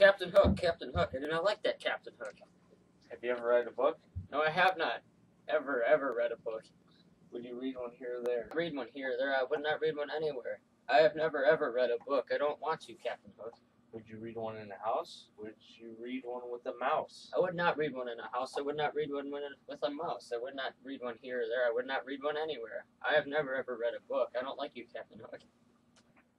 Captain Hook, Captain Hook. I do not like that Captain Hook. Have you ever read a book? No, I have not ever read a book. Would you read one here or there? Read one here or there. I would not read one anywhere. I have never ever read a book. I don't want to, Captain Hook. Would you read one in a house? Would you read one with a mouse? I would not read one in a house. I would not read one with a mouse. I would not read one here or there. I would not read one anywhere. I have never ever read a book. I don't like you, Captain Hook.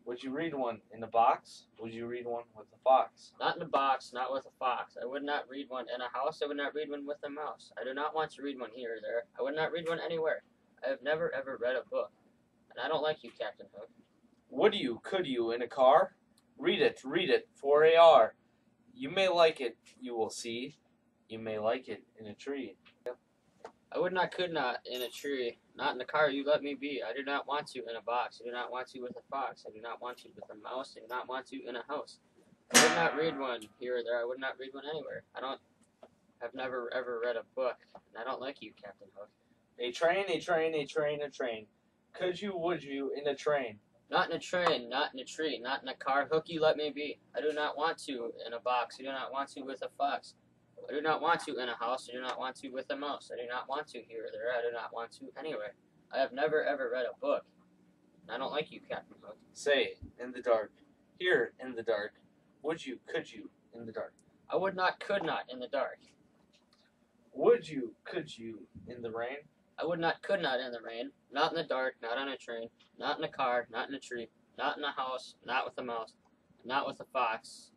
Would you read one in a box? Would you read one with a fox? Not in a box, not with a fox. I would not read one in a house. I would not read one with a mouse. I do not want to read one here or there. I would not read one anywhere. I have never ever read a book. And I don't like you, Captain Hook. Would you, could you, in a car? Read it, for AR. You may like it, you will see. You may like it in a tree. I would not, could not, in a tree. Not in a car, you let me be. I do not want to in a box. I do not want to with a fox. I do not want to with a mouse. I do not want to in a house. I would not read one here or there. I would not read one anywhere. I've never ever read a book. And I don't like you, Captain Hook. A train, a train, a train, a train. Could you, would you, in a train? Not in a train, not in a tree, not in a car. Hook, you let me be. I do not want to in a box. I do not want to with a fox. I do not want to in a house. I do not want to with a mouse. I do not want to here or there. I do not want to anywhere. I have never ever read a book. I don't like you, Captain Hook. Say, in the dark. Here, in the dark. Would you, could you, in the dark? I would not, could not in the dark. Would you, could you, in the rain? I would not, could not in the rain. Not in the dark, not on a train. Not in a car, not in a tree. Not in a house, not with a mouse. Not with a fox.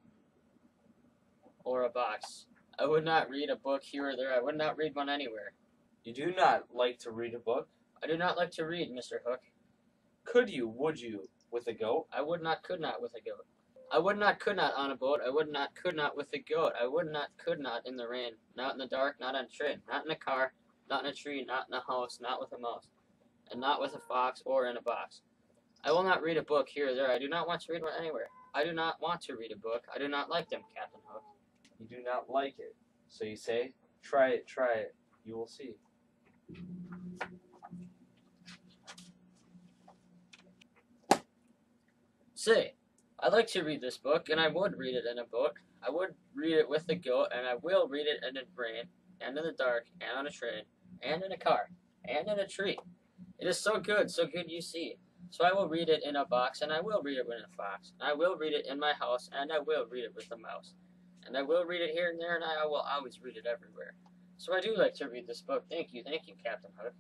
Or a box. I would not read a book here or there. I would not read one anywhere. You do not like to read a book? I do not like to read, Mr. Hook. Could you, would you, with a goat? I would not, could not with a goat. I would not, could not on a boat. I would not, could not with a goat. I would not, could not in the rain. Not in the dark, not on a train. Not in a car, not in a tree, not in a house, not with a mouse. And not with a fox or in a box. I will not read a book here or there. I do not want to read one anywhere. I do not want to read a book. I do not like them, Captain Hook. You do not like it. So you say, try it, you will see. Say, I'd like to read this book, and I would read it in a book. I would read it with a goat, and I will read it in a rain, and in the dark, and on a train, and in a car, and in a tree. It is so good you see. So I will read it in a box, and I will read it with a fox, and I will read it in my house, and I will read it with a mouse. And I will read it here and there, and I will always read it everywhere. So I do like to read this book. Thank you, Captain Hook.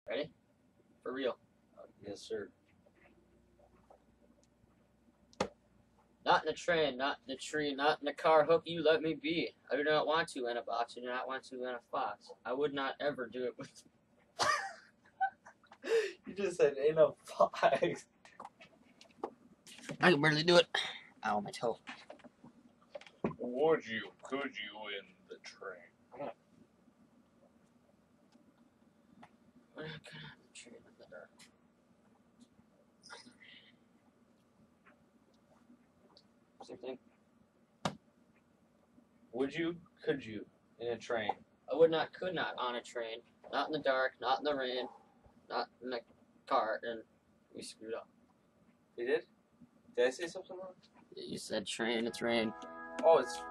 Ready? For real. Yes, sir. Not in a train, not in a tree, not in a car. Hook, you let me be. I do not want to in a box. I do not want to in a fox. I would not ever do it with... You just said in a fox. I can barely do it. Ow, my toe. Would you, could you, in the train? We're not gonna have the train in the dark. Same thing. Would you, could you, in a train? I would not, could not on a train. Not in the dark, not in the rain, not in a car, and we screwed up. You did? Did I say something wrong? You said train, it's rain. Oh, it's